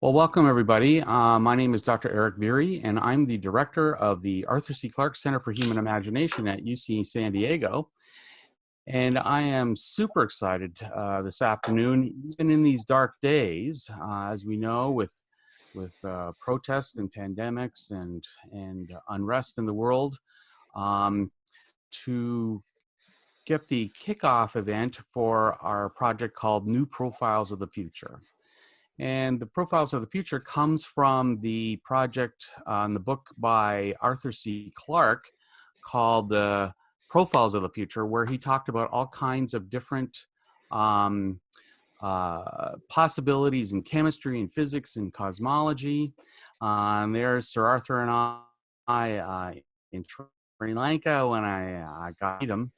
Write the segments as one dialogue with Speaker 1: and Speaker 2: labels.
Speaker 1: Well, welcome everybody. My name is Dr. Eric Beery, and I'm the director of the Arthur C. Clarke Center for Human Imagination at UC San Diego. And I am super excited this afternoon, even in these dark days, as we know, with protests and pandemics and unrest in the world, um, to get the kickoff event for our project called New Profiles of the Future. And the Profiles of the Future comes from the project on the book by Arthur C. Clarke called the Profiles of the Future, where he talked about all kinds of different um, possibilities in chemistry and physics and cosmology. There's Sir Arthur and I in Sri Lanka when I got to meet him,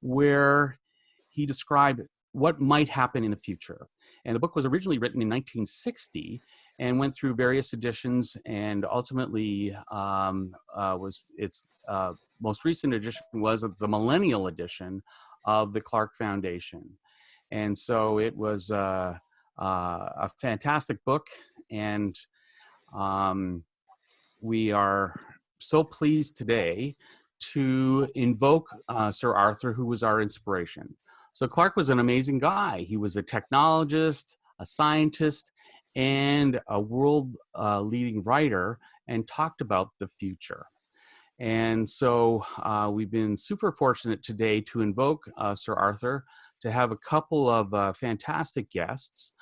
Speaker 1: where he described what might happen in the future. And the book was originally written in 1960 and went through various editions, and ultimately was its most recent edition was the Millennial edition of the Clarke Foundation. And so it was a fantastic book, and we are so pleased today to invoke Sir Arthur, who was our inspiration. So Clarke was an amazing guy. He was a technologist, a scientist, and a world-leading writer, and talked about the future. And so we've been super fortunate today to invoke Sir Arthur, to have a couple of fantastic guests.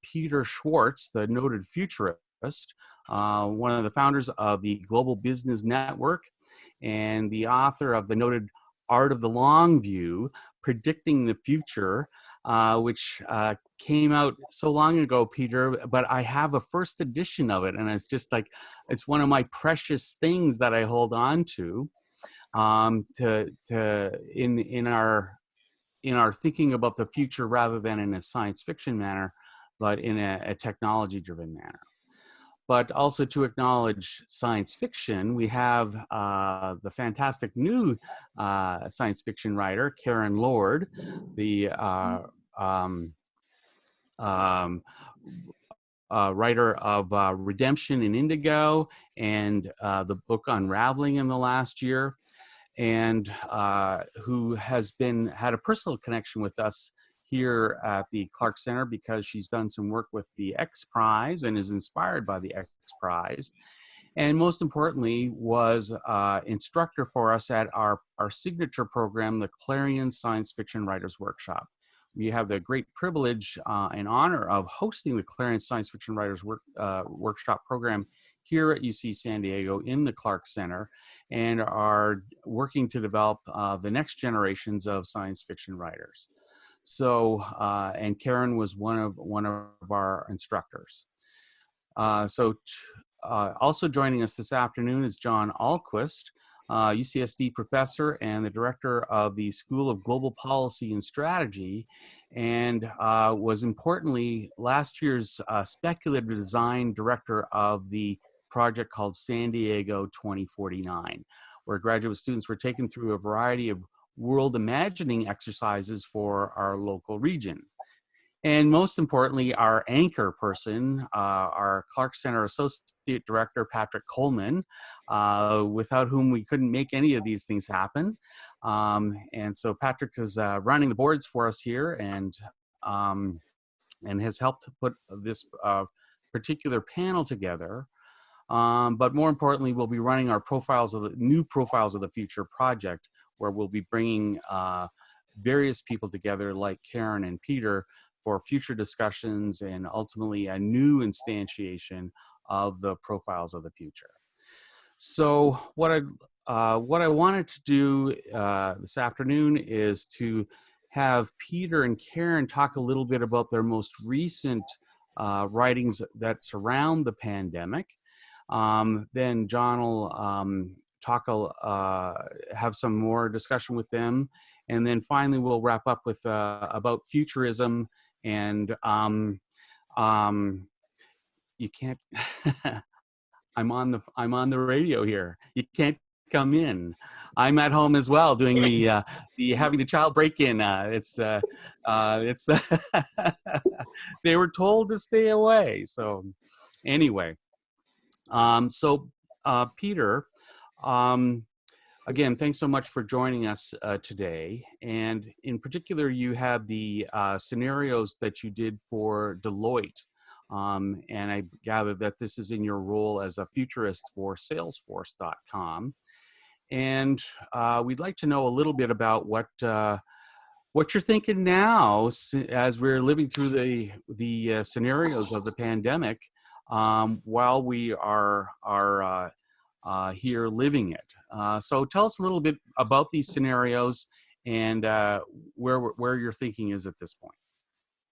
Speaker 1: Peter Schwartz, the noted futurist, one of the founders of the Global Business Network, and the author of the noted Art of the Long View, Predicting the Future, which came out so long ago, Peter, but I have a first edition of it, and it's just like, it's one of my precious things that I hold on to, in our thinking about the future, rather than in a science fiction manner, but in a technology-driven manner. But also to acknowledge science fiction, we have the fantastic new science fiction writer, Karen Lord, the writer of Redemption in Indigo and the book Unraveling in the last year, and who has had a personal connection with us here at the Clarke Center because she's done some work with the X Prize and is inspired by the X Prize. And most importantly, was instructor for us at our signature program, the Clarion Science Fiction Writers Workshop. We have the great privilege and honor of hosting the Clarion Science Fiction Writers Workshop program here at UC San Diego in the Clarke Center, and are working to develop the next generations of science fiction writers. So, and Karen was one of our instructors. Also joining us this afternoon is John Ahlquist, UCSD professor and the director of the School of Global Policy and Strategy, and was importantly last year's speculative design director of the project called San Diego 2049, where graduate students were taken through a variety of world imagining exercises for our local region. And most importantly, our anchor person, our Clarke Center Associate Director, Patrick Coleman, without whom we couldn't make any of these things happen. And so Patrick is running the boards for us here, and has helped put this particular panel together. But more importantly, we'll be running our New Profiles of the Future project, where we'll be bringing various people together like Karen and Peter for future discussions and ultimately a new instantiation of the Profiles of the Future. So what I wanted to do this afternoon is to have Peter and Karen talk a little bit about their most recent writings that surround the pandemic. Then John will have some more discussion with them, and then finally we'll wrap up with about futurism and you can't. I'm on the radio here. You can't come in. I'm at home as well doing the having the child break in. It's they were told to stay away. So anyway, Peter, um, again, thanks so much for joining us today. And in particular, you have the scenarios that you did for Deloitte. And I gather that this is in your role as a futurist for Salesforce.com. And we'd like to know a little bit about what you're thinking now as we're living through the scenarios of the pandemic, while we are here living it. So tell us a little bit about these scenarios and where your thinking is at this point.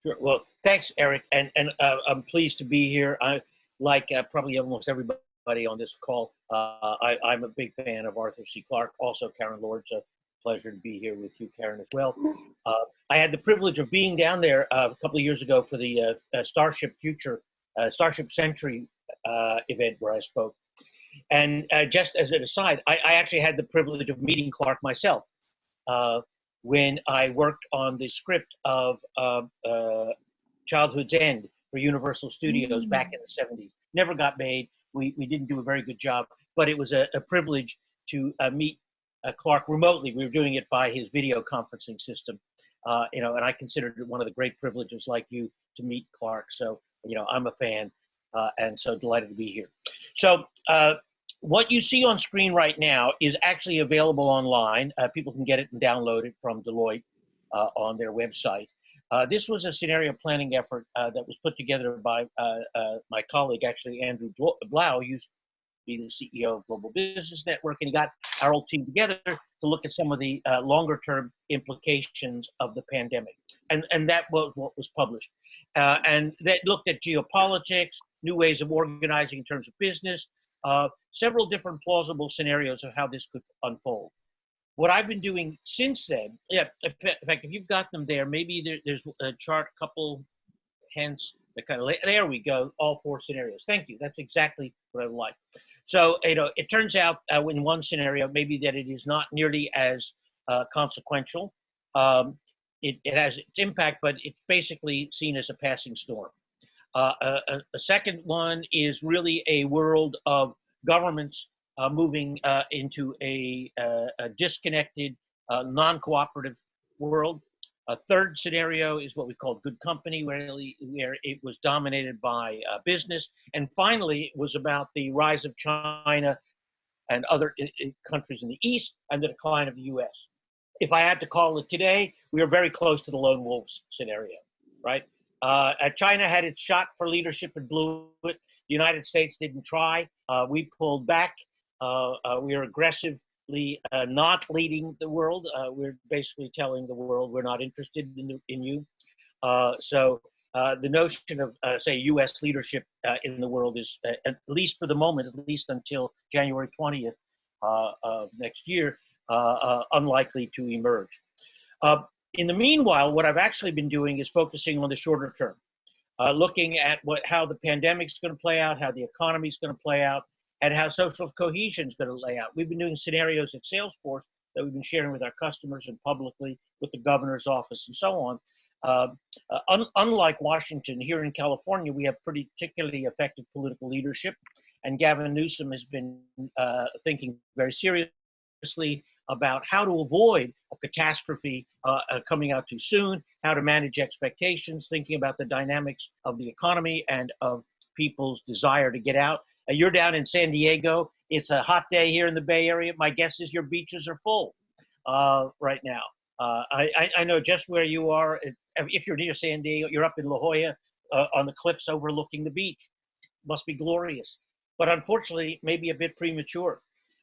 Speaker 2: Sure. Well, thanks, Eric, and I'm pleased to be here. I like probably almost everybody on this call. I'm a big fan of Arthur C. Clarke. Also, Karen Lord's a pleasure to be here with you, Karen, as well. I had the privilege of being down there a couple of years ago for the Starship Century event where I spoke. And just as an aside, I actually had the privilege of meeting Clarke myself when I worked on the script of Childhood's End for Universal Studios back in the 70s. Never got made. We didn't do a very good job, but it was a privilege to meet Clarke remotely. We were doing it by his video conferencing system, and I considered it one of the great privileges, like you, to meet Clarke. So, I'm a fan, and so delighted to be here. So, what you see on screen right now is actually available online. People can get it and download it from Deloitte on their website. This was a scenario planning effort that was put together by my colleague, actually, Andrew Blau, who used to be the CEO of Global Business Network, and he got our whole team together to look at some of the longer-term implications of the pandemic. And that was what was published. And that looked at geopolitics, new ways of organizing in terms of business, several different plausible scenarios of how this could unfold. What I've been doing since then, in fact, if you've got them there, maybe there's a chart, a couple, hence, there we go, all four scenarios. Thank you. That's exactly what I would like. So, it turns out in one scenario, maybe that it is not nearly as consequential. It has its impact, but it's basically seen as a passing storm. A second one is really a world of governments moving into a disconnected, non-cooperative world. A third scenario is what we call good company, where it was dominated by business. And finally, it was about the rise of China and other countries in the East and the decline of the US. If I had to call it today, we are very close to the lone wolves scenario, right? China had its shot for leadership and blew it. The United States didn't try. We pulled back. We are aggressively not leading the world. We're basically telling the world we're not interested in you. So the notion of, say, U.S. leadership in the world is, at least for the moment, at least until January 20th of next year, unlikely to emerge. In the meanwhile, what I've actually been doing is focusing on the shorter term, looking at how the pandemic's going to play out, how the economy's going to play out, and how social cohesion is going to lay out. We've been doing scenarios at Salesforce that we've been sharing with our customers and publicly with the governor's office and so on. Unlike Washington, here in California, we have particularly effective political leadership, and Gavin Newsom has been thinking very seriously about how to avoid a catastrophe coming out too soon, how to manage expectations, thinking about the dynamics of the economy and of people's desire to get out. You're down in San Diego. It's a hot day here in the Bay Area. My guess is your beaches are full right now. I know just where you are. If you're near San Diego, you're up in La Jolla on the cliffs overlooking the beach. Must be glorious. But unfortunately, maybe a bit premature.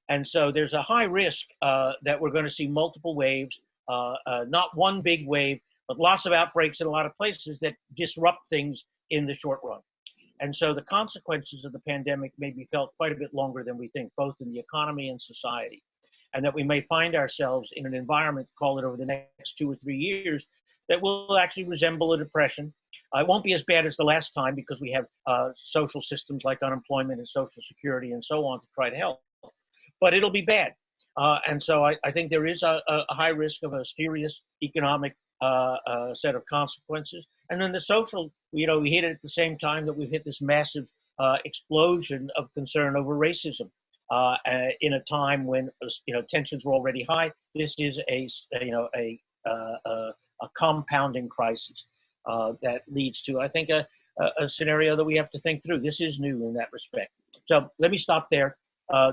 Speaker 2: And so there's a high risk that we're going to see multiple waves, not one big wave, but lots of outbreaks in a lot of places that disrupt things in the short run. And so the consequences of the pandemic may be felt quite a bit longer than we think, both in the economy and society. And that we may find ourselves in an environment, call it over the next 2 or 3 years, that will actually resemble a depression. It won't be as bad as the last time because we have social systems like unemployment and Social Security and so on to try to help. but it'll be bad. And so I think there is a high risk of a serious economic set of consequences. And then the social, we hit it at the same time that we've hit this massive explosion of concern over racism. In a time when tensions were already high, this is a compounding crisis that leads to, I think, a scenario that we have to think through. This is new in that respect. So let me stop there.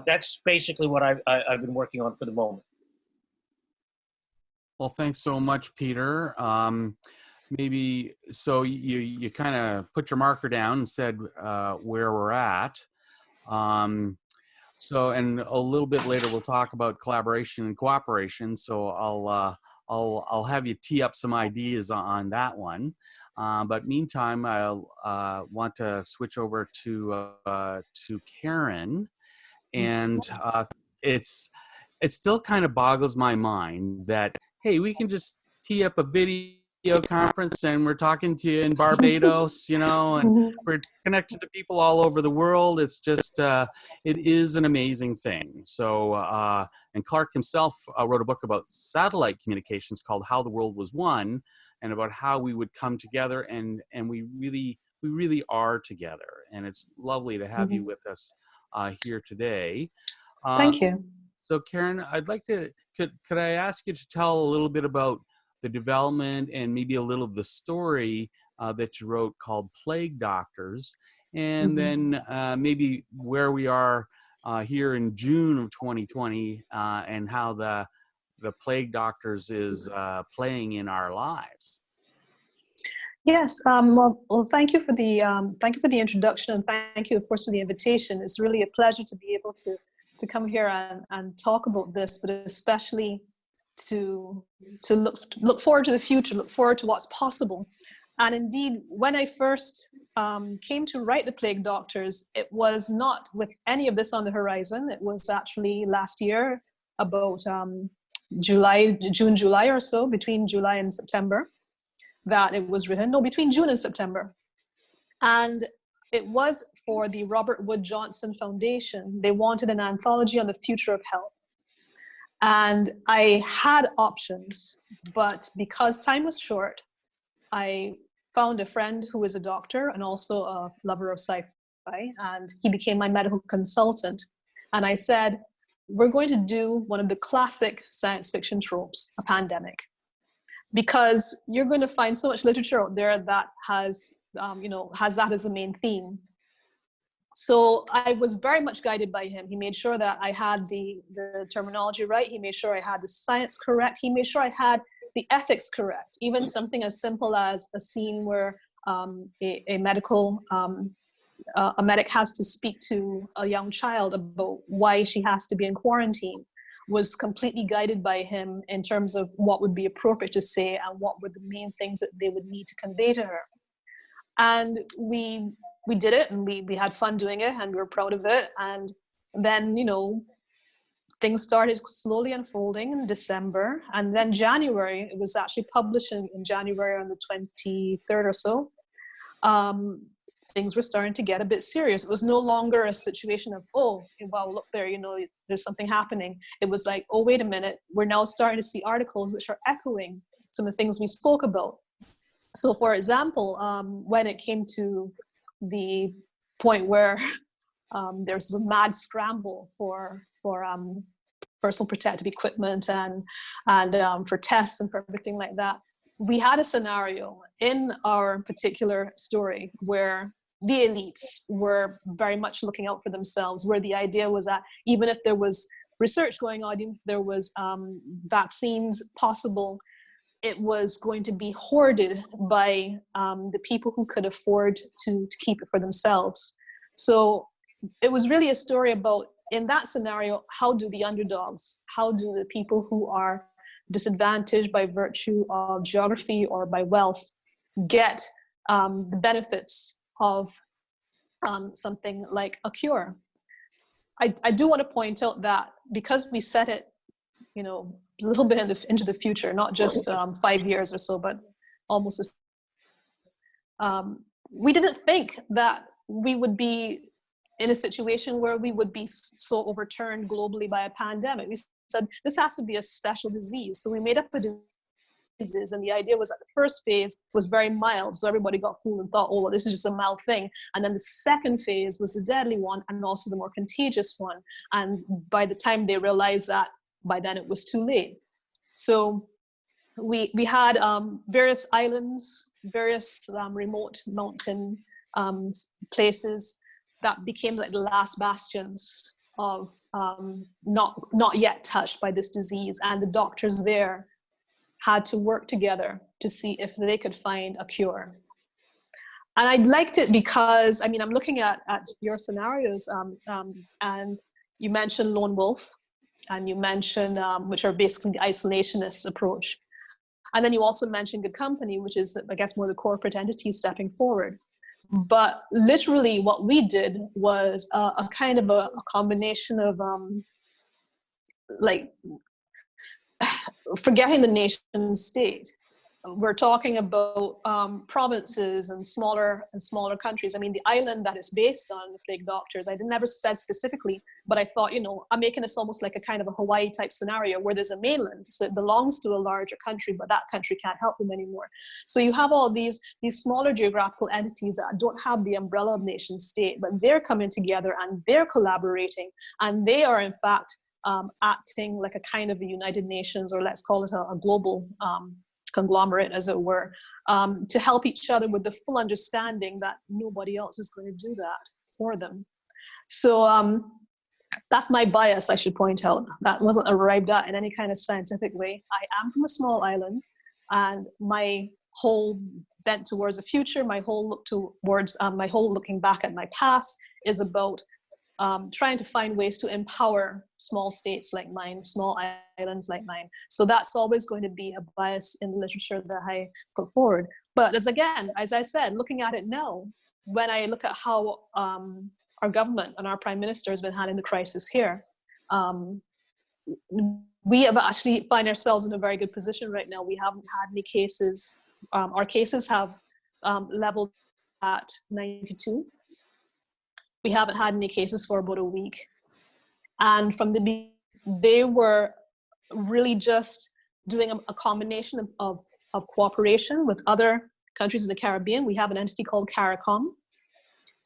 Speaker 2: That's basically what I've been working on for the moment.
Speaker 1: Well, thanks so much, Peter. Maybe so you kind of put your marker down and said where we're at. So, and a little bit later we'll talk about collaboration and cooperation. So I'll have you tee up some ideas on that one. But meantime, I'll want to switch over to Karen, and it still kind of boggles my mind that, hey, we can just tee up a video conference and we're talking to you in Barbados, and we're connected to people all over the world. It's just, it is an amazing thing. So, and Clarke himself wrote a book about satellite communications called How the World Was Won, and about how we would come together, and we really are together. And it's lovely to have you with us here today.
Speaker 3: Thank you.
Speaker 1: So Karen, I'd like to, could I ask you to tell a little bit about the development and maybe a little of the story that you wrote called Plague Doctors, and then maybe where we are here in June of 2020 and how the Plague Doctors is playing in our lives.
Speaker 3: Yes. Well, thank you for the introduction, and thank you, of course, for the invitation. It's really a pleasure to be able to come here and talk about this, but especially to look forward to the future, look forward to what's possible. And indeed, when I first came to write The Plague Doctors, it was not with any of this on the horizon. It was actually last year, about June, July or so, between July and September, that it was written. No, between June and September. And it was for the Robert Wood Johnson Foundation. They wanted an anthology on the future of health. And I had options, but because time was short, I found a friend who is a doctor and also a lover of sci-fi, and he became my medical consultant. And I said, we're going to do one of the classic science fiction tropes, a pandemic, because you're going to find so much literature out there that has that as a main theme. So I was very much guided by him. He made sure that I had the terminology right. He made sure I had the science correct. He made sure I had the ethics correct. Even something as simple as a scene where a medic has to speak to a young child about why she has to be in quarantine was completely guided by him in terms of what would be appropriate to say and what were the main things that they would need to convey to her. And we did it, and we had fun doing it, and we were proud of it. And then, things started slowly unfolding in December. And then January, it was actually published in January on the 23rd or so. Things were starting to get a bit serious. It was no longer a situation of, oh, wow, look there, there's something happening. It was like, oh, wait a minute. We're now starting to see articles which are echoing some of the things we spoke about. So, for example, when it came to the point where there's a mad scramble for personal protective equipment and for tests and for everything like that, we had a scenario in our particular story where the elites were very much looking out for themselves, where the idea was that even if there was research going on, even if there was vaccines possible, it was going to be hoarded by the people who could afford to keep it for themselves. So it was really a story about, in that scenario, how do the underdogs, how do the people who are disadvantaged by virtue of geography or by wealth get the benefits of something like a cure? I do want to point out that because we set it, a little bit into the future, not just 5 years or so, but almost we didn't think that we would be in a situation where we would be so overturned globally by a pandemic. We said this has to be a special disease. So we made up a disease, and the idea was that the first phase was very mild. So everybody got fooled and thought, oh, well, this is just a mild thing. And then the second phase was the deadly one and also the more contagious one. And by the time they realized that, by then it was too late. So we had various islands, various remote mountain places that became like the last bastions of not yet touched by this disease. And the doctors there had to work together to see if they could find a cure. And I liked it because, I mean, I'm looking at your scenarios, and you mentioned lone wolf, and you mentioned, which are basically the isolationist approach. And then you also mentioned good company, which is, I guess, more the corporate entity stepping forward. But literally what we did was a kind of a combination of like forgetting the nation state. We're talking about provinces and smaller countries. I mean, the island that is based on the plague doctors, I never said specifically, but I thought, you know, I'm making this almost like a kind of a Hawaii type scenario where there's a mainland, so it belongs to a larger country, but that country can't help them anymore. So you have all these smaller geographical entities that don't have the umbrella of nation state, but they're coming together and they're collaborating, and they are in fact acting like a kind of a United Nations, or let's call it a global conglomerate, as it were, to help each other with the full understanding that nobody else is going to do that for them. So that's my bias, I should point out. That wasn't arrived at in any kind of scientific way. I am from a small island, and my whole bent towards the future, my whole look towards, my whole looking back at my past is about trying to find ways to empower small states like mine, small islands like mine. So that's always going to be a bias in the literature that I put forward. But as I said, looking at it now, when I look at how our government and our prime minister has been handling the crisis here, we have actually find ourselves in a very good position right now. We haven't had any cases. Our cases have leveled at 92. We haven't had any cases for about a week. And from the beginning, they were really just doing a combination of cooperation with other countries in the Caribbean. We have an entity called CARICOM,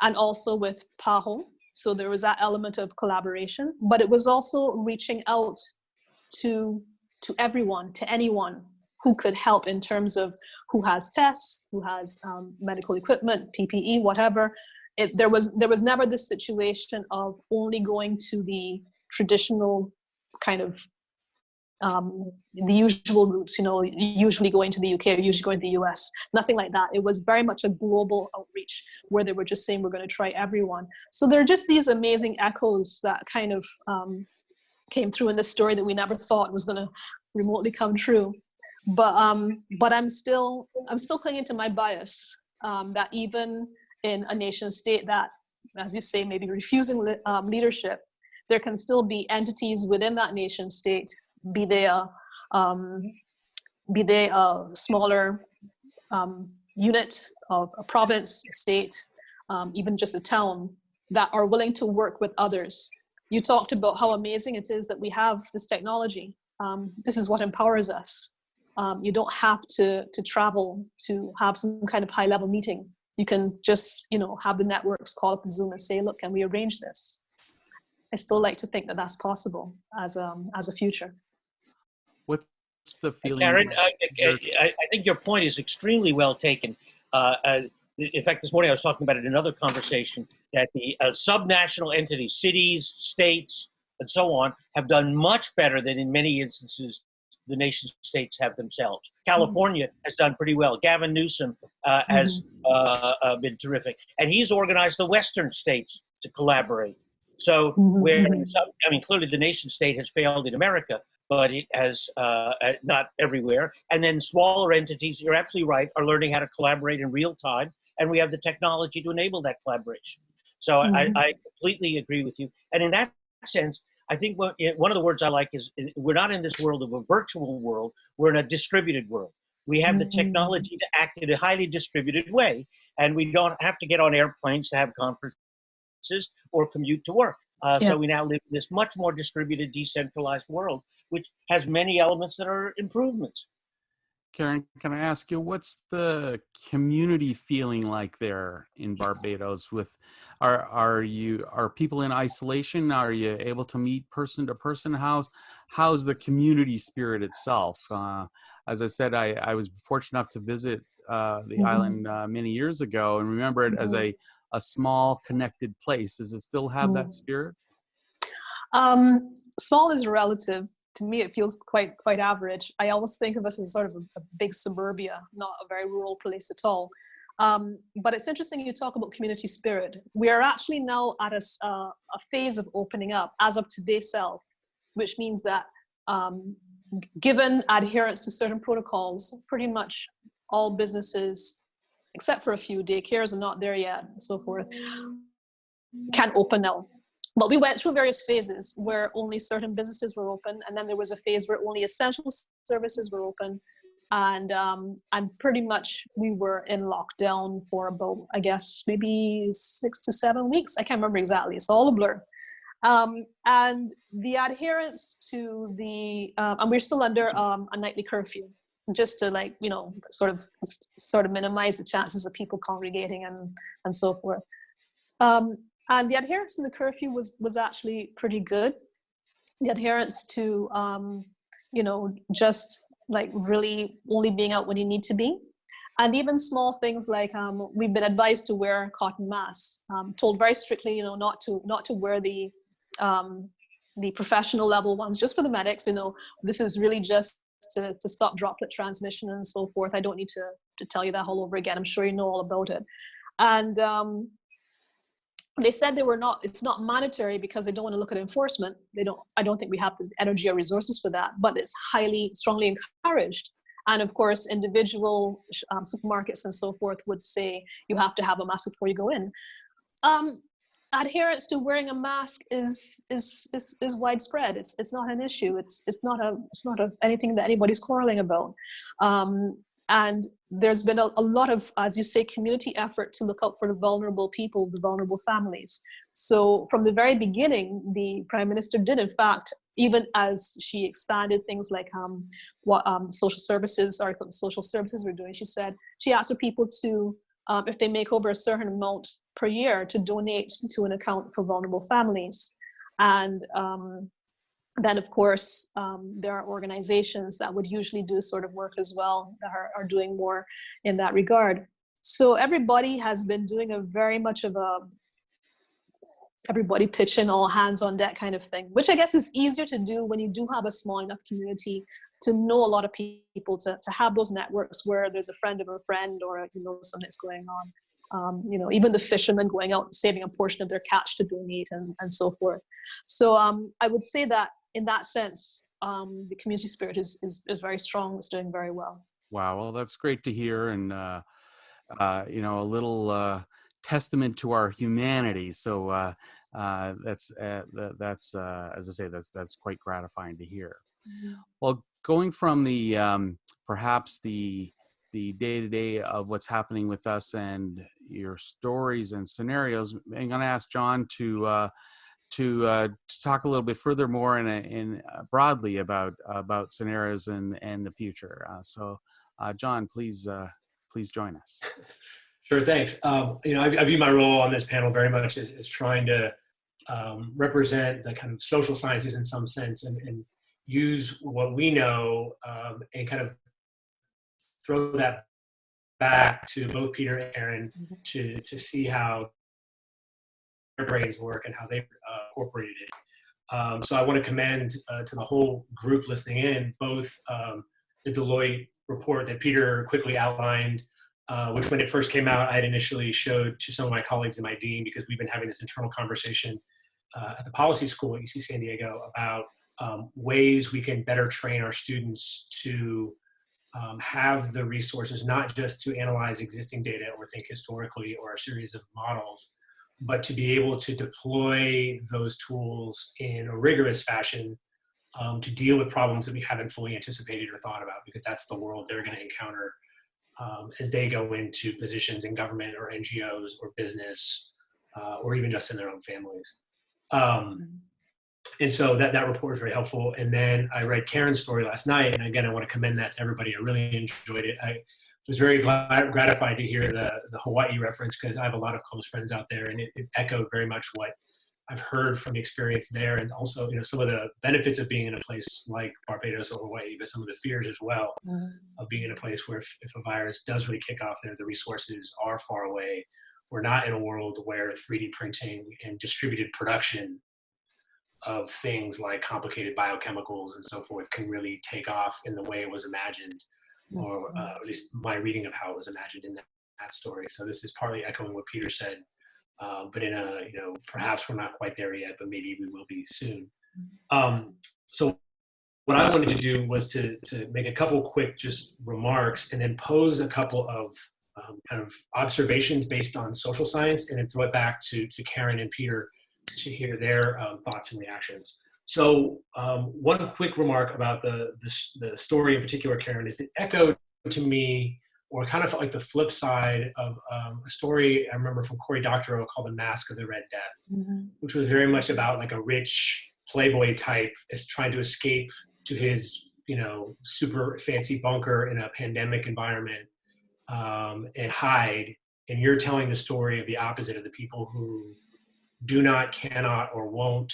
Speaker 3: and also with PAHO. So there was that element of collaboration, but it was also reaching out to everyone, to anyone who could help in terms of who has tests, who has medical equipment, PPE, whatever. There was never this situation of only going to the traditional kind of the usual routes, you know, usually going to the UK or usually going to the US. Nothing like that. It was very much a global outreach where they were just saying, we're going to try everyone. So there are just these amazing echoes that kind of came through in this story that we never thought was going to remotely come true. But I'm still clinging to my bias that even in a nation state that, as you say, maybe refusing leadership, there can still be entities within that nation state, be they a smaller unit of a province, a state, even just a town, that are willing to work with others. You talked about how amazing it is that we have this technology. This is what empowers us. You don't have to travel to have some kind of high-level meeting. You can just, you know, have the networks call up the Zoom and say, look, can we arrange this? I still like to think that that's possible as a future.
Speaker 1: What's the feeling?
Speaker 2: Karen, I think your point is extremely well taken. In fact, this morning I was talking about it in another conversation, that the subnational entities, cities, states, and so on, have done much better than in many instances the nation states have themselves. California has done pretty well. Gavin Newsom has been terrific. And he's organized the Western states to collaborate. So where, I mean, clearly the nation state has failed in America, but it has not everywhere. And then smaller entities, you're absolutely right, are learning how to collaborate in real time. And we have the technology to enable that collaboration. So I completely agree with you. And in that sense, I think one of the words I like is we're not in this world of a virtual world, we're in a distributed world. We have the technology to act in a highly distributed way, and we don't have to get on airplanes to have conferences or commute to work.
Speaker 3: Yeah.
Speaker 2: So we now live in this much more distributed, decentralized world, which has many elements that are improvements.
Speaker 1: Karen, can I ask you, what's the community feeling like there in Barbados? With are people in isolation? Are you able to meet person to person? How's the community spirit itself? As I said, I was fortunate enough to visit the island many years ago and remember it as a small connected place. Does it still have that spirit?
Speaker 3: Small is relative. To me, it feels quite average. I always think of us as sort of a big suburbia, not a very rural place at all. But it's interesting you talk about community spirit. We are actually now at a phase of opening up as of today self, which means that given adherence to certain protocols, pretty much all businesses, except for a few daycares are not there yet and so forth, can open now. But we went through various phases where only certain businesses were open, and then there was a phase where only essential services were open, and pretty much we were in lockdown for about, I guess, maybe 6 to 7 weeks. I can't remember exactly. It's all a blur. And the adherence to the and we're still under a nightly curfew, just to sort of minimize the chances of people congregating and so forth. And the adherence to the curfew was actually pretty good. The adherence to, just like really only being out when you need to be. And even small things like we've been advised to wear cotton masks, told very strictly, not to wear the professional level ones, just for the medics. This is really just to stop droplet transmission and so forth. I don't need to tell you that all over again. I'm sure you know all about it. And they said it's not mandatory because they don't want to look at enforcement. I don't think we have the energy or resources for that, but it's strongly encouraged. And of course, individual supermarkets and so forth would say you have to have a mask before you go in. Adherence to wearing a mask is widespread. It's not an issue. It's not anything that anybody's quarreling about. And there's been a lot of, as you say, community effort to look out for the vulnerable people, the vulnerable families. So from the very beginning, the Prime Minister did, in fact, even as she expanded things like what social services were doing, she asked for people to, if they make over a certain amount per year, to donate to an account for vulnerable families. And then, of course, there are organizations that would usually do sort of work as well that are doing more in that regard. So everybody has been doing a very much of everybody pitching, all hands on deck kind of thing, which I guess is easier to do when you do have a small enough community to know a lot of people, to have those networks where there's a friend of a friend or something's going on. Even the fishermen going out and saving a portion of their catch to donate and so forth. So I would say that in that sense, the community spirit is very strong. It's doing very well.
Speaker 1: Wow, well, that's great to hear, and a little testament to our humanity. So that's as I say, that's quite gratifying to hear. Mm-hmm. Well, going from the perhaps the day-to-day of what's happening with us and your stories and scenarios, I'm going to ask John to talk a little bit further more in broadly about scenarios and the future. So John, please join us.
Speaker 4: Sure, thanks. I view my role on this panel very much as trying to represent the kind of social sciences in some sense and use what we know and kind of throw that back to both Peter and Karen to see how their brains work and how they incorporated it. So I want to commend to the whole group listening in, both the Deloitte report that Peter quickly outlined, which when it first came out, I had initially showed to some of my colleagues in my dean, because we've been having this internal conversation at the policy school at UC San Diego about ways we can better train our students to have the resources, not just to analyze existing data or think historically or a series of models, but to be able to deploy those tools in a rigorous fashion to deal with problems that we haven't fully anticipated or thought about, because that's the world they're going to encounter as they go into positions in government or NGOs or business or even just in their own families. And so that report was very helpful. And then I read Karen's story last night, and again, I want to commend that to everybody. I really enjoyed it. I was very gratified to hear the Hawaii reference, because I have a lot of close friends out there, and it echoed very much what I've heard from the experience there, and also, you know, some of the benefits of being in a place like Barbados or Hawaii, but some of the fears as well of being in a place where if a virus does really kick off there, the resources are far away. We're not in a world where 3D printing and distributed production of things like complicated biochemicals and so forth can really take off in the way it was imagined, or at least my reading of how it was imagined in that story. So this is partly echoing what Peter said, but in a, you know, perhaps we're not quite there yet, but maybe we will be soon. So what I wanted to do was to make a couple quick just remarks, and then pose a couple of kind of observations based on social science, and then throw it back to Karen and Peter to hear their thoughts and reactions. So one quick remark about the story in particular, Karen, is it echoed to me, or kind of felt like the flip side of a story I remember from Cory Doctorow called The Mask of the Red Death, which was very much about like a rich playboy type is trying to escape to his, you know, super fancy bunker in a pandemic environment, and hide. And you're telling the story of the opposite, of the people who do not, cannot, or won't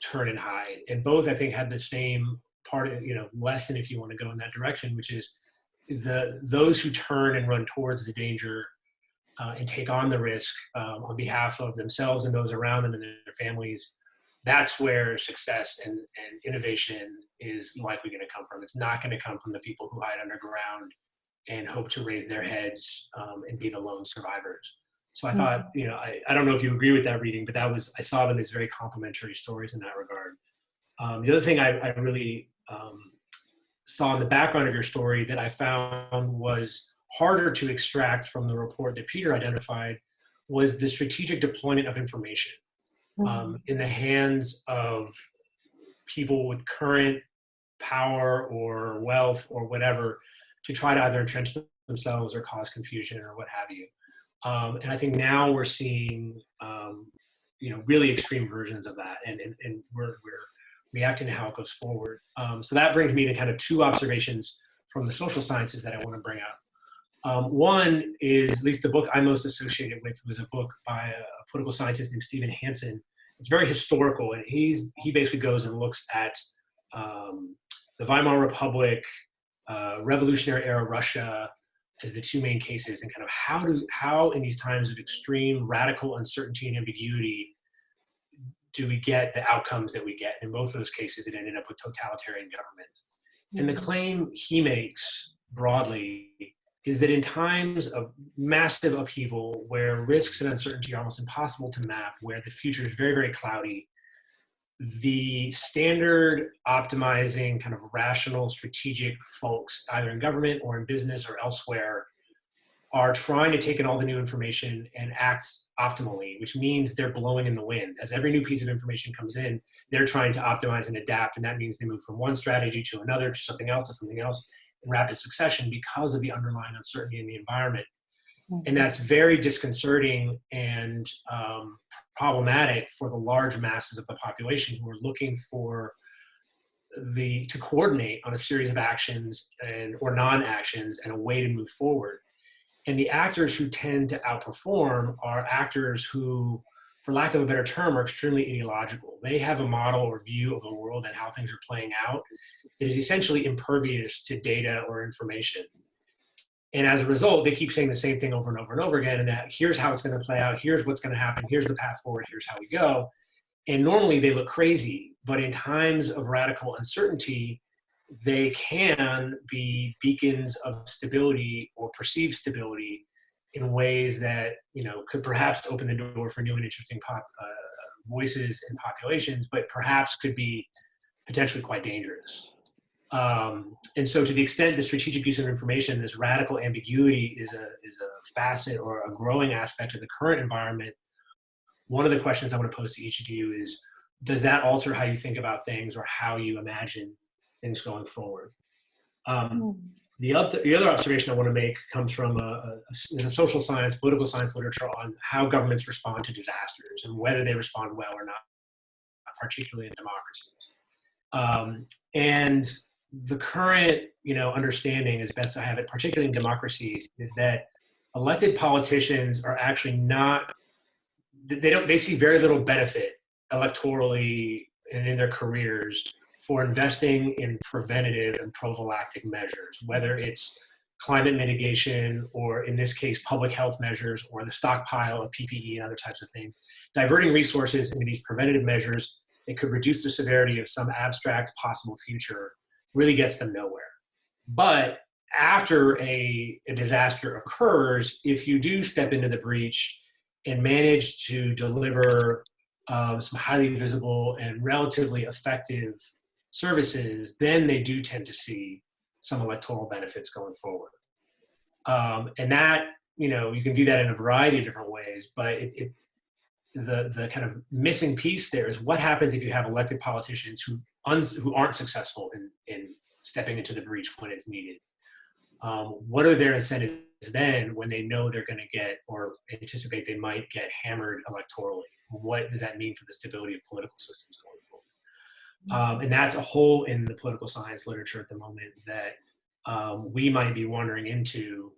Speaker 4: turn and hide. And both, I think, had the same part of, you know, lesson, if you want to go in that direction, which is those who turn and run towards the danger and take on the risk on behalf of themselves and those around them and their families. That's where success and innovation is likely going to come from. It's not going to come from the people who hide underground and hope to raise their heads and be the lone survivors. So I thought, you know, I don't know if you agree with that reading, but I saw them as very complementary stories in that regard. The other thing I really saw in the background of your story that I found was harder to extract from the report that Peter identified was the strategic deployment of information in the hands of people with current power or wealth or whatever, to try to either entrench themselves or cause confusion or what have you. And I think now we're seeing, you know, really extreme versions of that, and we're reacting to how it goes forward. So that brings me to kind of two observations from the social sciences that I want to bring up. One is, at least the book I'm most associated with, was a book by a political scientist named Stephen Hansen. It's very historical, and he basically goes and looks at the Weimar Republic, Revolutionary era Russia, as the two main cases, and kind of how in these times of extreme radical uncertainty and ambiguity do we get the outcomes that we get. In both of those cases, it ended up with totalitarian governments. And the claim he makes broadly is that in times of massive upheaval, where risks and uncertainty are almost impossible to map, where the future is very, very cloudy, the standard optimizing kind of rational strategic folks, either in government or in business or elsewhere, are trying to take in all the new information and act optimally, which means they're blowing in the wind. As every new piece of information comes in, they're trying to optimize and adapt, and that means they move from one strategy to another, to something else in rapid succession because of the underlying uncertainty in the environment. And that's very disconcerting and problematic for the large masses of the population who are looking for to coordinate on a series of actions or non-actions and a way to move forward. And the actors who tend to outperform are actors who, for lack of a better term, are extremely ideological. They have a model or view of the world and how things are playing out that is essentially impervious to data or information. And as a result, they keep saying the same thing over and over and over again. And that here's how it's going to play out. Here's what's going to happen. Here's the path forward. Here's how we go. And normally they look crazy, but in times of radical uncertainty, they can be beacons of stability or perceived stability in ways that, you know, could perhaps open the door for new and interesting voices and populations, but perhaps could be potentially quite dangerous. And so to the extent the strategic use of information, this radical ambiguity is a facet or a growing aspect of the current environment, one of the questions I want to pose to each of you is, does that alter how you think about things or how you imagine things going forward? The other observation I want to make comes from a social science, political science literature on how governments respond to disasters and whether they respond well or not, particularly in democracies. And the current, understanding, as best I have it, particularly in democracies, is that elected politicians are actually not. They see very little benefit electorally and in their careers for investing in preventative and prophylactic measures, whether it's climate mitigation or, in this case, public health measures or the stockpile of PPE and other types of things. Diverting resources into these preventative measures that could reduce the severity of some abstract possible future really gets them nowhere. But after a disaster occurs, if you do step into the breach and manage to deliver some highly visible and relatively effective services, then they do tend to see some electoral benefits going forward. And that, you can do that in a variety of different ways, but the kind of missing piece there is what happens if you have elected politicians who aren't successful in stepping into the breach when it's needed. What are their incentives then when they know they're going to get, or anticipate they might get, hammered electorally? What does that mean for the stability of political systems going forward? And that's a hole in the political science literature at the moment that we might be wandering into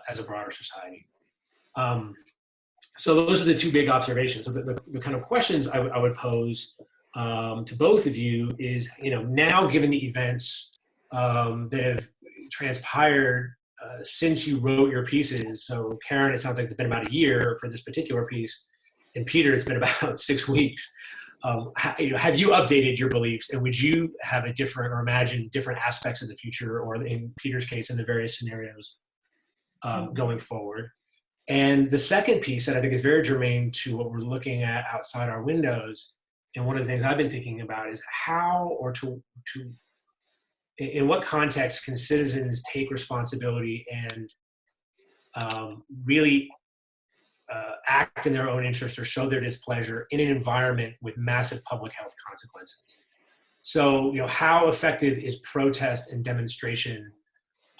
Speaker 4: as a broader society. So those are the two big observations. So the kind of questions I would pose to both of you is, now given the events that have transpired since you wrote your pieces. So Karen, it sounds like it's been about a year for this particular piece, and Peter, it's been about 6 weeks. Have you updated your beliefs, and would you have a different, or imagine different aspects of the future, or in Peter's case, in the various scenarios going forward? And the second piece that I think is very germane to what we're looking at outside our windows, and one of the things I've been thinking about, is how, or in what context can citizens take responsibility and really act in their own interest or show their displeasure in an environment with massive public health consequences? So, how effective is protest and demonstration,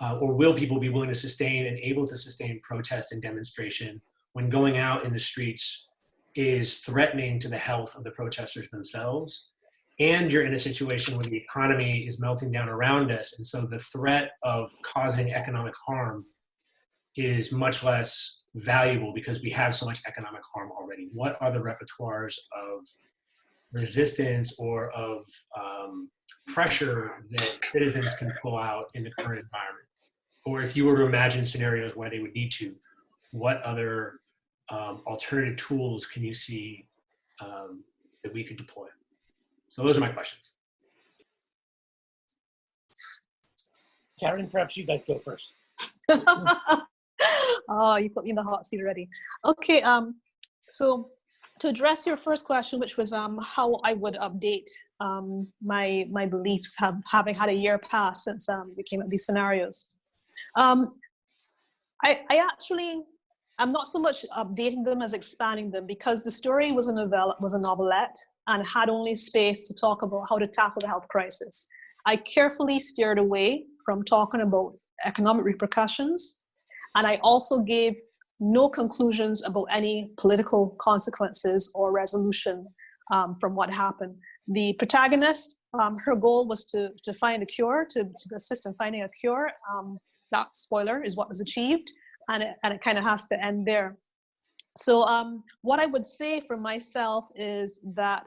Speaker 4: or will people be willing to sustain and able to sustain protest and demonstration when going out in the streets is threatening to the health of the protesters themselves? And you're in a situation where the economy is melting down around us, and so the threat of causing economic harm is much less valuable because we have so much economic harm already. What are the repertoires of resistance or of pressure that citizens can pull out in the current environment? Or if you were to imagine scenarios where they would need to, what other alternative tools can you see that we could deploy? So those are my questions.
Speaker 2: Karen, perhaps you'd like to go first.
Speaker 3: Oh, you put me in the hot seat already. Okay, so to address your first question, which was how I would update my beliefs, having had a year pass since we came up with these scenarios. I actually, I'm not so much updating them as expanding them, because the story was a novelette and had only space to talk about how to tackle the health crisis. I carefully steered away from talking about economic repercussions, and I also gave no conclusions about any political consequences or resolution from what happened. The protagonist, her goal was to find a cure, to assist in finding a cure. That, spoiler, is what was achieved, and it kind of has to end there. So what I would say for myself is that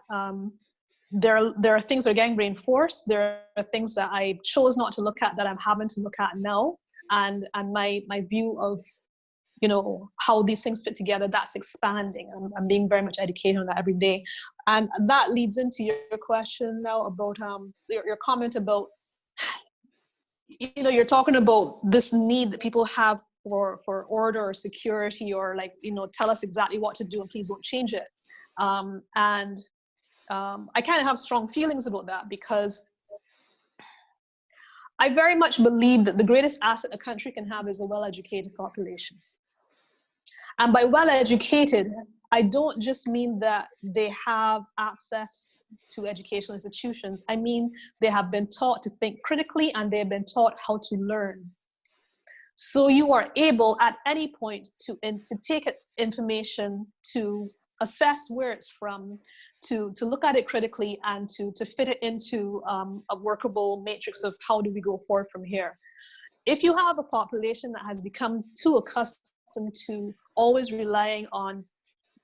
Speaker 3: there are things that are getting reinforced. There are things that I chose not to look at that I'm having to look at now, and my view of how these things fit together, that's expanding. I'm being very much educated on that every day, and that leads into your question now about your comment about you're talking about this need that people have for order or security, or tell us exactly what to do and please don't change it. I kind of have strong feelings about that, because I very much believe that the greatest asset a country can have is a well-educated population. And by well-educated, I don't just mean that they have access to educational institutions. I mean, they have been taught to think critically and they've been taught how to learn. So you are able at any point to take information, to assess where it's from, to look at it critically, and to fit it into a workable matrix of how do we go forward from here. If you have a population that has become too accustomed to always relying on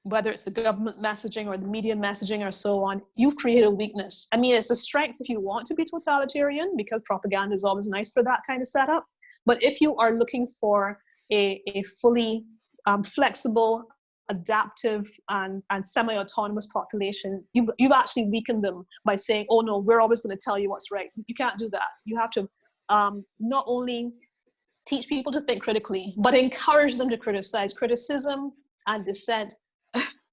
Speaker 3: whether it's the government messaging or the media messaging or so on, you've created a weakness. I mean, it's a strength if you want to be totalitarian, because propaganda is always nice for that kind of setup. But if you are looking for a fully flexible, adaptive, and semi-autonomous population, you've actually weakened them by saying, oh no, we're always going to tell you what's right. You can't do that. You have to not only teach people to think critically, but encourage them to criticize. Criticism and dissent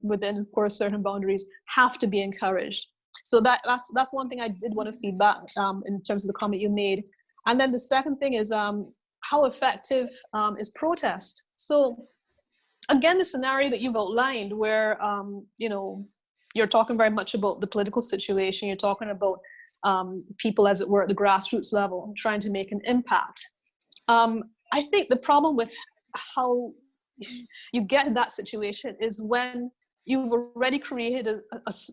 Speaker 3: within, of course, certain boundaries have to be encouraged. So that's one thing I did want to feedback in terms of the comment you made. And then the second thing is how effective is protest? So again, the scenario that you've outlined where, you know, you're talking very much about the political situation, you're talking about people, as it were, at the grassroots level, trying to make an impact. I think the problem with how you get in that situation is when you've already created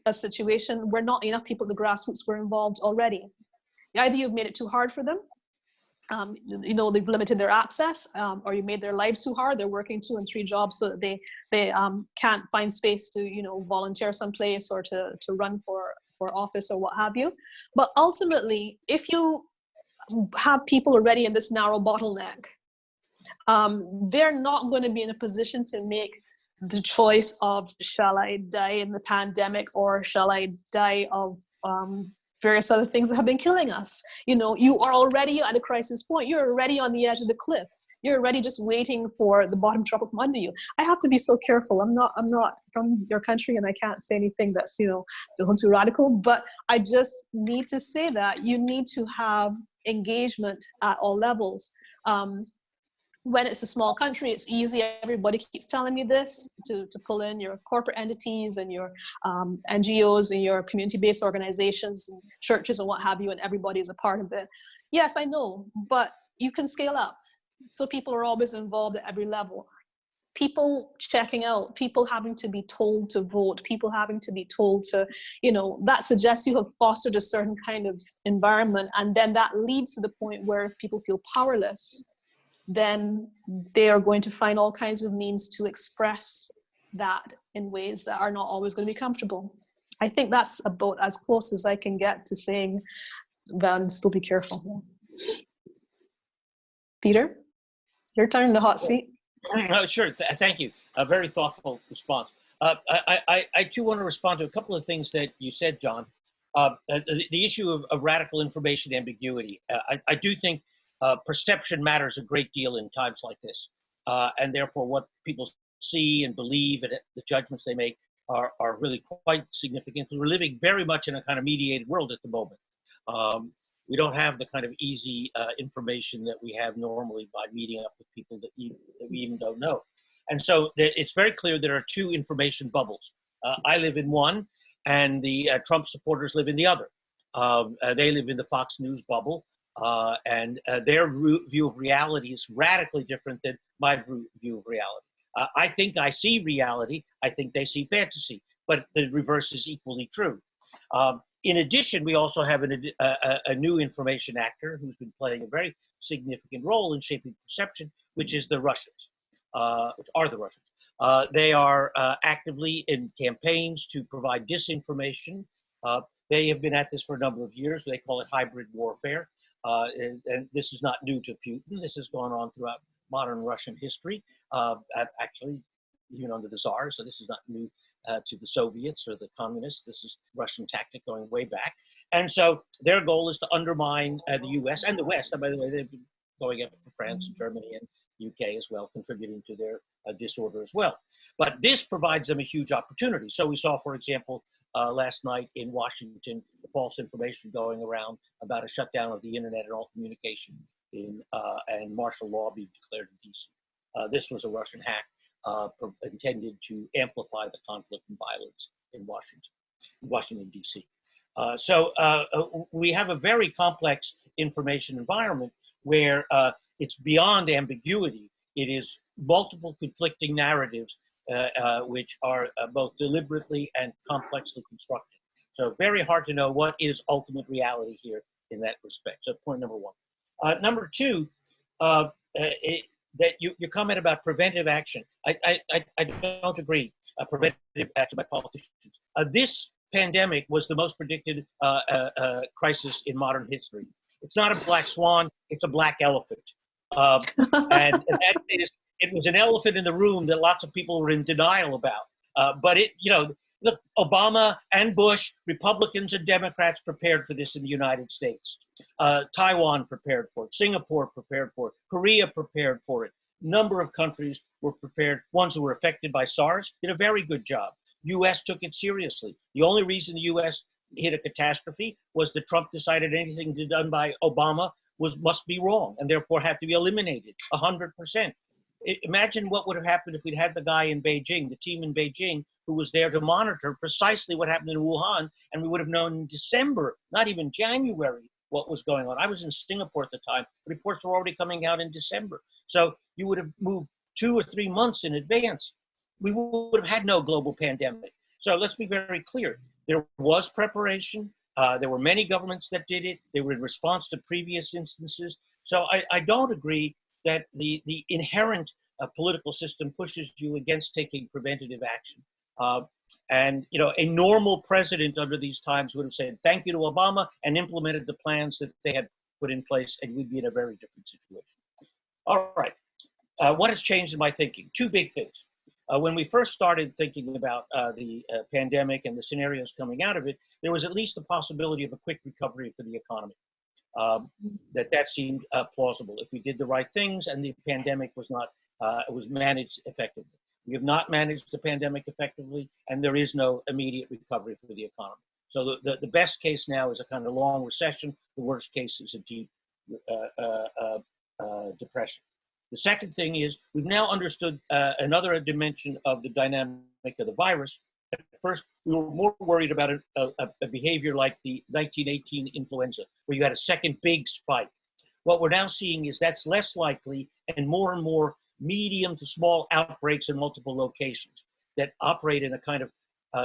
Speaker 3: a situation where not enough people at the grassroots were involved already. Either you've made it too hard for them, you know, they've limited their access, or you made their lives too hard. They're working 2 and 3 jobs so that they can't find space to, you know, volunteer someplace or to run for office or what have you. But ultimately, if you have people already in this narrow bottleneck, they're not going to be in a position to make the choice of, shall I die in the pandemic or shall I die of various other things that have been killing us? You know, you are already at a crisis point. You're already on the edge of the cliff. You're already just waiting for the bottom to drop from under you. I have to be so careful. I'm not from your country, and I can't say anything that's, you know, too radical, but I just need to say that you need to have engagement at all levels. When it's a small country, it's easy. Everybody keeps telling me this, to pull in your corporate entities and your NGOs and your community-based organizations and churches and what have you, and everybody is a part of it. Yes, I know, but you can scale up. So people are always involved at every level. People checking out, people having to be told to vote, people having to be told to, you know, that suggests you have fostered a certain kind of environment, and then that leads to the point where people feel powerless. Then they are going to find all kinds of means to express that in ways that are not always going to be comfortable. I think that's about as close as I can get to saying, Van, still be careful. Peter, your turn in the hot seat.
Speaker 2: Sure, thank you. A very thoughtful response. I too want to respond to a couple of things that you said, John. The issue of radical information ambiguity. I do think perception matters a great deal in times like this, and therefore what people see and believe and the judgments they make are really quite significant. We're living very much in a kind of mediated world at the moment. We don't have the kind of easy information that we have normally by meeting up with people that we even don't know. And so it's very clear there are 2 information bubbles. I live in one, and the Trump supporters live in the other. They live in the Fox News bubble, and their view of reality is radically different than my view of reality. I think I see reality. I think they see fantasy, but the reverse is equally true. In addition, we also have a new information actor who's been playing a very significant role in shaping perception, which is the Russians, which are the Russians. They are actively in campaigns to provide disinformation. They have been at this for a number of years. They call it hybrid warfare. And this is not new to Putin. This has gone on throughout modern Russian history, actually, even under the Tsar. So this is not new to the Soviets or the communists. This is Russian tactic going way back. And so their goal is to undermine the US and the West. And by the way, they've been going after France and Germany and UK as well, contributing to their disorder as well. But this provides them a huge opportunity. So we saw, for example, last night in Washington, the false information going around about a shutdown of the internet and all communication and martial law being declared in DC. This was a Russian hack. intended to amplify the conflict and violence in Washington, D.C. So we have a very complex information environment where it's beyond ambiguity. It is multiple conflicting narratives which are both deliberately and complexly constructed. So very hard to know what is ultimate reality here in that respect. So point number one. Number two, that your comment about preventive action, I don't agree. Preventive action by politicians. This pandemic was the most predicted crisis in modern history. It's not a black swan, it's a black elephant. And that is, it was an elephant in the room that lots of people were in denial about. But it, look, Obama and Bush, Republicans and Democrats prepared for this in the United States. Taiwan prepared for it. Singapore prepared for it. Korea prepared for it. Number of countries were prepared. Ones who were affected by SARS did a very good job. U.S. took it seriously. The only reason the U.S. hit a catastrophe was that Trump decided anything done by Obama must be wrong and therefore had to be eliminated 100%. Imagine what would have happened if we'd had the guy in Beijing, the team in Beijing, who was there to monitor precisely what happened in Wuhan, and we would have known in December, not even January, what was going on. I was in Singapore at the time. Reports were already coming out in December. So you would have moved 2 or 3 months in advance. We would have had no global pandemic. So let's be very clear. There was preparation. There were many governments that did it. They were in response to previous instances. So I don't agree that the inherent political system pushes you against taking preventative action. And a normal president under these times would have said thank you to Obama and implemented the plans that they had put in place, and we'd be in a very different situation. All right. What has changed in my thinking? Two big things. When we first started thinking about the pandemic and the scenarios coming out of it, there was at least a possibility of a quick recovery for the economy. That seemed plausible if we did the right things and the pandemic was managed effectively. We have not managed the pandemic effectively, and there is no immediate recovery for the economy. So the best case now is a kind of long recession. The worst case is a deep depression. The second thing is we've now understood another dimension of the dynamic of the virus. At first, we were more worried about a behavior like the 1918 influenza, where you had a second big spike. What we're now seeing is that's less likely, and more medium to small outbreaks in multiple locations that operate in a kind of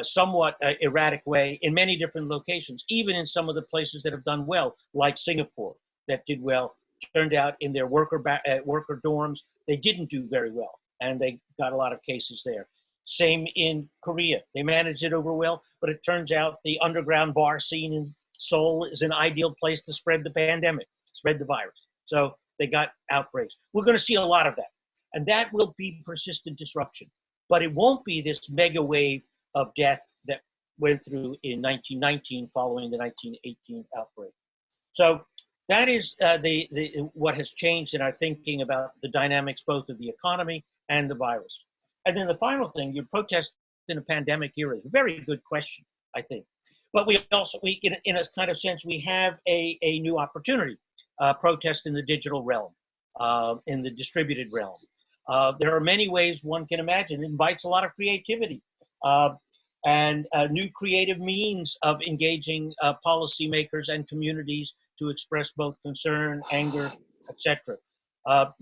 Speaker 2: somewhat erratic way in many different locations, even in some of the places that have done well, like Singapore, that did well. Turned out in their worker dorms, they didn't do very well, and they got a lot of cases there. Same in Korea. They managed it over well, but it turns out the underground bar scene in Seoul is an ideal place to spread the pandemic, spread the virus. So they got outbreaks. We're going to see a lot of that, and that will be persistent disruption. But it won't be this mega wave of death that went through in 1919 following the 1918 outbreak. So that is what has changed in our thinking about the dynamics both of the economy and the virus. And then the final thing, your protest in a pandemic era is a very good question, I think. But we also, in a kind of sense, we have a new opportunity, protest in the digital realm, in the distributed realm. There are many ways one can imagine. It invites a lot of creativity and new creative means of engaging policymakers and communities to express both concern, anger, etc. I'm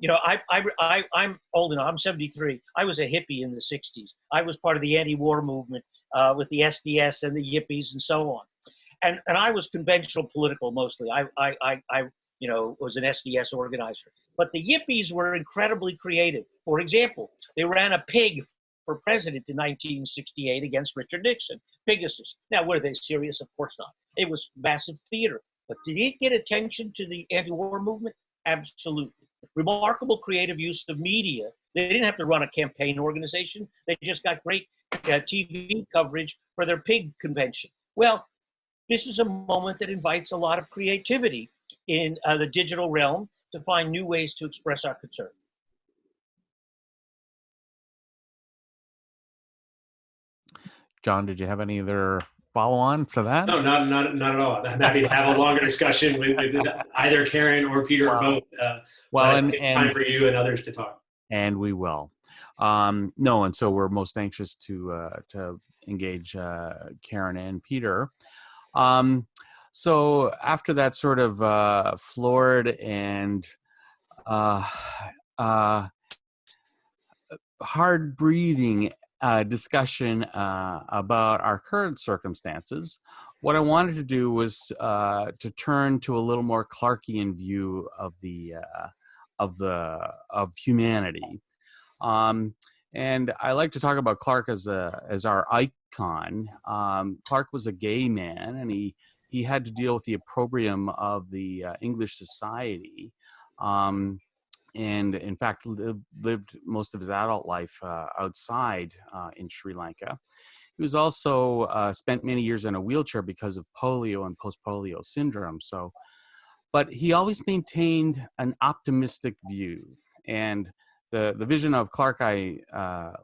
Speaker 2: old enough. I'm 73. I was a hippie in the 60s. I was part of the anti-war movement with the SDS and the yippies and so on. And I was conventional political mostly. I was an SDS organizer. But the yippies were incredibly creative. For example, they ran a pig for president in 1968 against Richard Nixon, Pegasus. Now, were they serious? Of course not. It was massive theater. But did it get attention to the anti-war movement? Absolutely. Remarkable creative use of media. They didn't have to run a campaign organization. They just got great TV coverage for their pig convention. Well, this is a moment that invites a lot of creativity in the digital realm to find new ways to express our concern.
Speaker 1: John, did you have any other follow-on for that?
Speaker 4: No, not at all. I'm happy to have a longer discussion with either Karen or Peter or both.
Speaker 1: Well, and
Speaker 4: time for you and others to talk.
Speaker 1: And we will. No, and so we're most anxious to engage Karen and Peter. So after that sort of florid and uh, uh, hard breathing discussion about our current circumstances, what I wanted to do was to turn to a little more Clarkean view of humanity. And I like to talk about Clarke as our icon. Clarke was a gay man, and he had to deal with the opprobrium of the English society. And in fact lived most of his adult life outside in Sri Lanka. He was also spent many years in a wheelchair because of polio and post-polio syndrome. So, but he always maintained an optimistic view. And the vision of Clarke I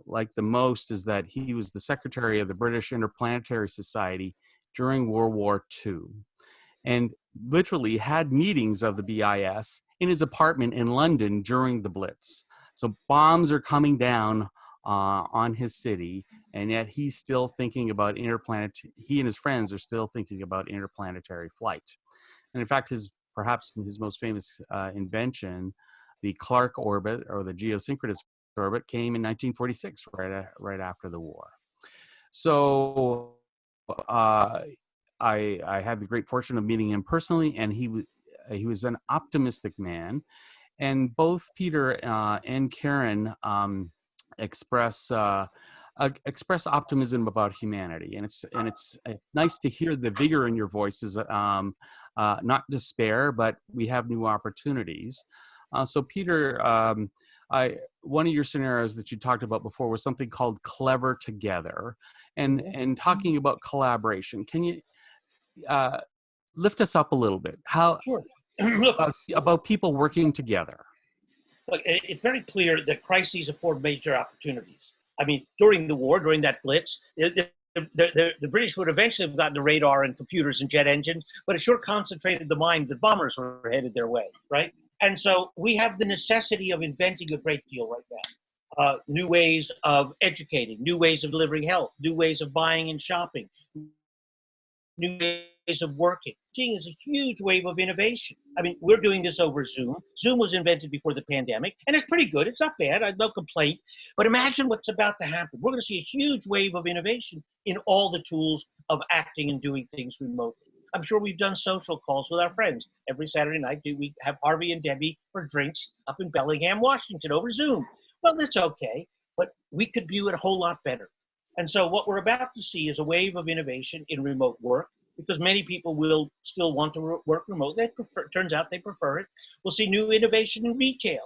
Speaker 1: like the most is that he was the secretary of the British Interplanetary Society during World War II, and literally had meetings of the BIS in his apartment in London during the Blitz. So bombs are coming down on his city, and yet he's still thinking about he and his friends are still thinking about interplanetary flight. And in fact, perhaps his most famous invention, the Clarke orbit, or the geosynchronous orbit, came in 1946, right after the war. So I had the great fortune of meeting him personally, and he was an optimistic man. And both Peter and Karen express optimism about humanity, and it's nice to hear the vigor in your voices, not despair, but we have new opportunities. So Peter, one of your scenarios that you talked about before was something called Clever Together, and talking about collaboration. Can you lift us up a little bit? How
Speaker 2: Sure. Look,
Speaker 1: about people working together?
Speaker 2: Look, it's very clear that crises afford major opportunities. I mean, during the war, during that blitz, the British would eventually have gotten the radar and computers and jet engines, but it sure concentrated the mind that bombers were headed their way, right? And so we have the necessity of inventing a great deal right now. New ways of educating, new ways of delivering health, new ways of buying and shopping, new ways of working. Seeing is a huge wave of innovation. I mean, we're doing this over Zoom. Zoom was invented before the pandemic, and it's pretty good. It's not bad. I have no complaint. But imagine what's about to happen. We're going to see a huge wave of innovation in all the tools of acting and doing things remotely. I'm sure we've done social calls with our friends. Every Saturday night, we have Harvey and Debbie for drinks up in Bellingham, Washington over Zoom. Well, that's okay, but we could do it a whole lot better. And so what we're about to see is a wave of innovation in remote work, because many people will still want to work remote. Turns out they prefer it. We'll see new innovation in retail,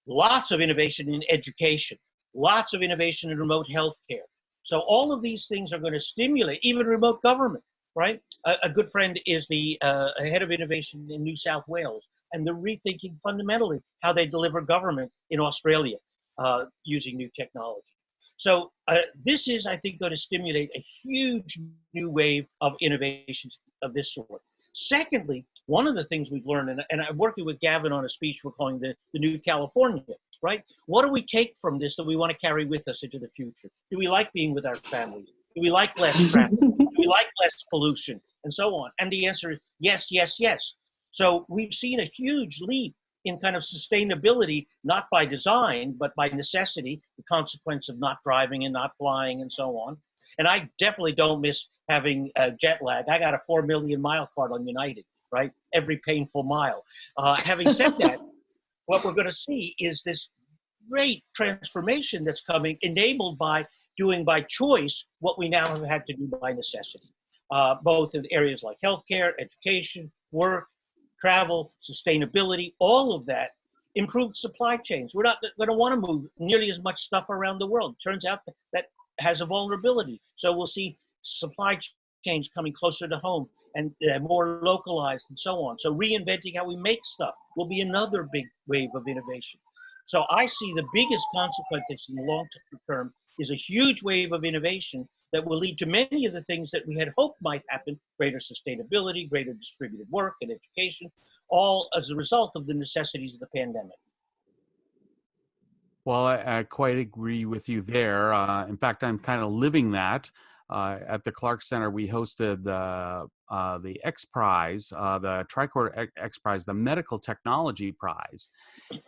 Speaker 2: lots of innovation in education, lots of innovation in remote healthcare. So all of these things are going to stimulate even remote government, right? A good friend is the head of innovation in New South Wales, and they're rethinking fundamentally how they deliver government in Australia using new technology. So this is, I think, going to stimulate a huge new wave of innovations of this sort. Secondly, one of the things we've learned, and I'm working with Gavin on a speech we're calling the New California, right? What do we take from this that we want to carry with us into the future? Do we like being with our families? Do we like less traffic? Do we like less pollution? And so on. And the answer is yes, yes, yes. So we've seen a huge leap in kind of sustainability, not by design, but by necessity, the consequence of not driving and not flying and so on. And I definitely don't miss having jet lag. I got a 4 million mile card on United, right? Every painful mile. Having said that, what we're going to see is this great transformation that's coming, enabled by doing by choice what we now have had to do by necessity, both in areas like healthcare, education, work, travel, sustainability, all of that, improved supply chains. We're not going to want to move nearly as much stuff around the world. Turns out that has a vulnerability. So we'll see supply chains coming closer to home and more localized and so on. So reinventing how we make stuff will be another big wave of innovation. So I see the biggest consequences in the long term is a huge wave of innovation that will lead to many of the things that we had hoped might happen: greater sustainability, greater distributed work and education, all as a result of the necessities of the pandemic.
Speaker 1: Well, I quite agree with you there. In fact, I'm kind of living that. At the Clarke Center, we hosted the X Prize, the Tricorder X Prize, the Medical Technology Prize,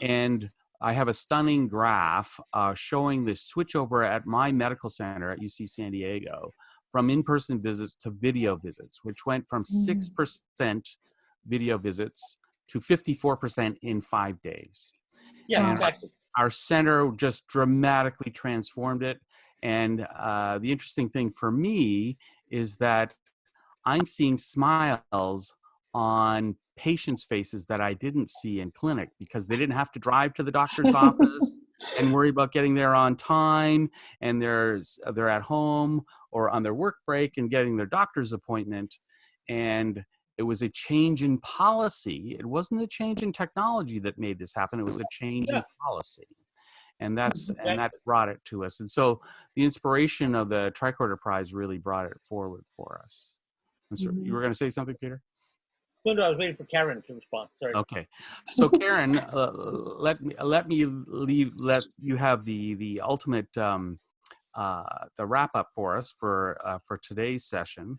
Speaker 1: and I have a stunning graph showing the switchover at my medical center at UC San Diego from in-person visits to video visits, which went from 6% video visits to 54% in 5 days.
Speaker 2: Yeah,
Speaker 1: And
Speaker 2: exactly.
Speaker 1: our center just dramatically transformed it. And the interesting thing for me is that I'm seeing smiles on patients' faces that I didn't see in clinic because they didn't have to drive to the doctor's office and worry about getting there on time, and they're at home or on their work break and getting their doctor's appointment. And it was a change in policy. It wasn't a change in technology that made this happen. It was a change in
Speaker 2: Yeah,
Speaker 1: policy. And that
Speaker 2: exactly.
Speaker 1: brought it to us. And so the inspiration of the Tricorder Prize really brought it forward for us. And so you were going to say something, Peter?
Speaker 2: No, I was waiting for Karen to respond. Sorry.
Speaker 1: Okay. So Karen, let you have the ultimate the wrap up for us for today's session.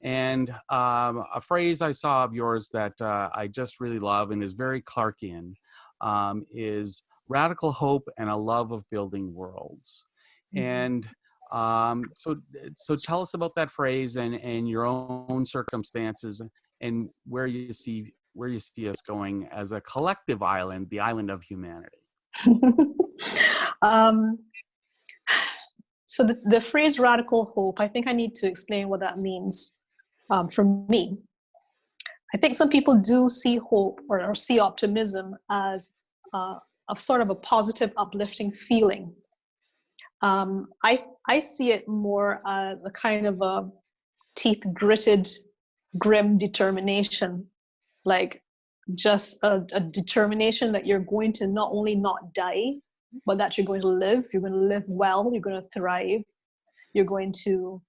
Speaker 1: And a phrase I saw of yours that I just really love and is very Clarkian is radical hope and a love of building worlds. And so tell us about that phrase and your own circumstances and where you see us going as a collective island, the island of humanity.
Speaker 3: So the phrase radical hope, I think I need to explain what that means for me. I think some people do see hope or see optimism as a sort of a positive, uplifting feeling. I see it more as a kind of a teeth-gritted, grim determination, like just a determination that you're going to not only not die, but that you're going to live. You're going to live well. You're going to thrive. You're going to,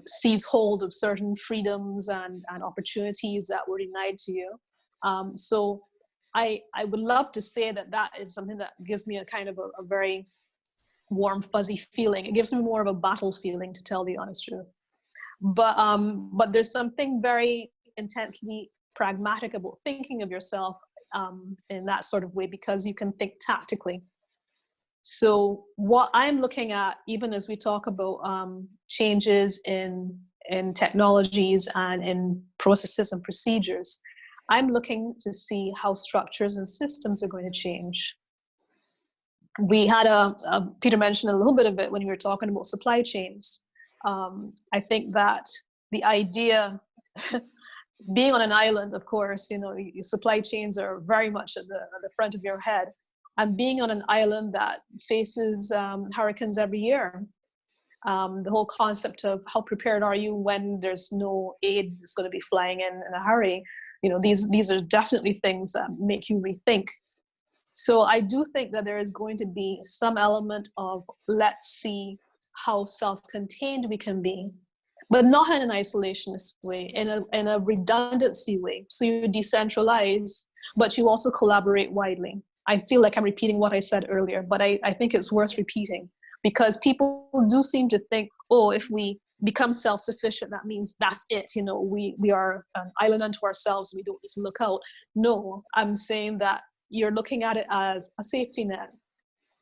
Speaker 3: seize hold of certain freedoms and opportunities that were denied to you. So I would love to say that is something that gives me a kind of a very warm, fuzzy feeling. It gives me more of a battle feeling, to tell the honest truth. But there's something very intensely pragmatic about thinking of yourself in that sort of way, because you can think tactically. So what I'm looking at, even as we talk about changes in technologies and in processes and procedures, I'm looking to see how structures and systems are going to change. We had Peter mentioned a little bit of it when we were talking about supply chains. I think that the idea, being on an island, of course, your supply chains are very much at the front of your head. And being on an island that faces hurricanes every year, the whole concept of how prepared are you when there's no aid that's going to be flying in a hurry, these are definitely things that make you rethink. So I do think that there is going to be some element of, let's see how self-contained we can be, but not in an isolationist way, in a redundancy way. So you decentralize, but you also collaborate widely. I feel like I'm repeating what I said earlier, but I think it's worth repeating, because people do seem to think, oh, if we become self-sufficient, that means that's it. We are an island unto ourselves. We don't need to look out. No, I'm saying that you're looking at it as a safety net,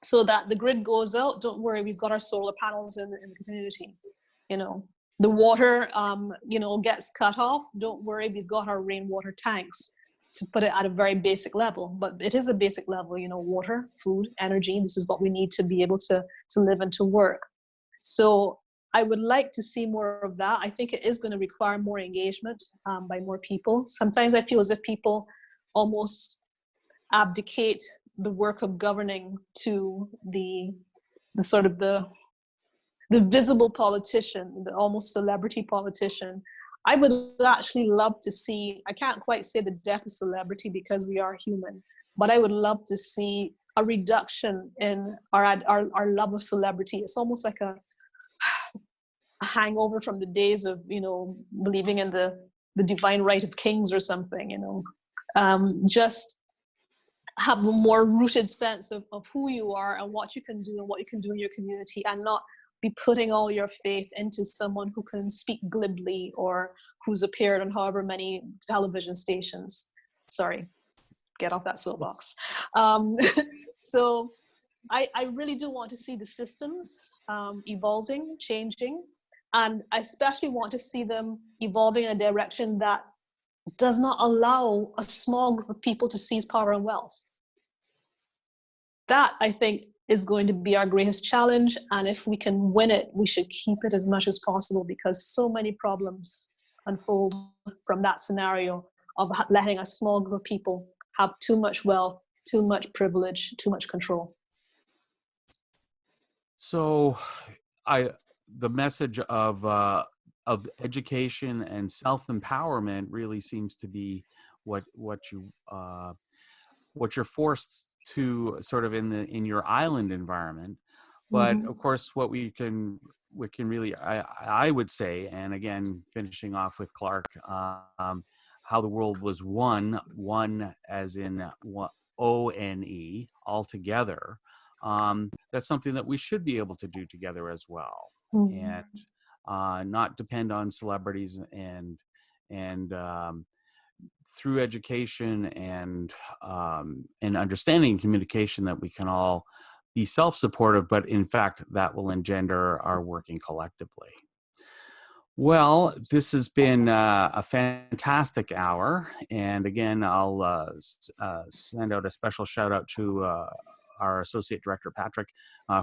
Speaker 3: so that the grid goes out. Don't worry, we've got our solar panels in the community. The water, gets cut off. Don't worry, we've got our rainwater tanks, to put it at a very basic level. But it is a basic level, water, food, energy. This is what we need to be able to live and to work. So I would like to see more of that. I think it is going to require more engagement by more people. Sometimes I feel as if people almost abdicate the work of governing to the sort of the visible politician, the almost celebrity politician. I would actually love to see, I can't quite say the death of celebrity because we are human, but I would love to see a reduction in our love of celebrity. It's almost like a hangover from the days of, believing in the divine right of kings or something, just have a more rooted sense of who you are and what you can do and what you can do in your community, and not be putting all your faith into someone who can speak glibly or who's appeared on however many television stations. Sorry, get off that soapbox. So I really do want to see the systems evolving, changing, and I especially want to see them evolving in a direction that does not allow a small group of people to seize power and wealth. That, I think, is going to be our greatest challenge. And if we can win it, we should keep it as much as possible, because so many problems unfold from that scenario of letting a small group of people have too much wealth, too much privilege, too much control.
Speaker 1: So the message of education and self-empowerment really seems to be what you're forced to sort of in your island environment. But of course, what we can really, I would say, and again, finishing off with Clarke, how the world was one as in ONE, all together. That's something that we should be able to do together as well, and not depend on celebrities, and through education and understanding communication, that we can all be self-supportive, but in fact that will engender our working collectively. Well, this has been a fantastic hour, and again, I'll send out a special shout out to our Associate Director, Patrick,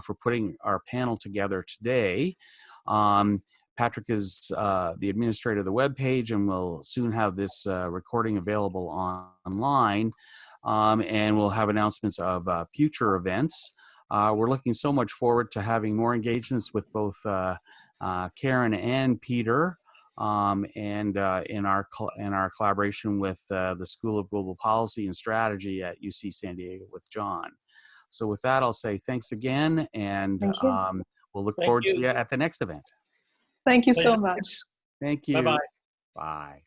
Speaker 1: for putting our panel together today. Patrick is the administrator of the webpage, and we'll soon have this recording available online, and we'll have announcements of future events. We're looking so much forward to having more engagements with both Karen and Peter, and in our collaboration with the School of Global Policy and Strategy at UC San Diego with John. So with that, I'll say thanks again, and we'll look forward to you at the next event.
Speaker 3: Thank you so much.
Speaker 1: Thank you.
Speaker 2: Bye-bye.
Speaker 1: Bye.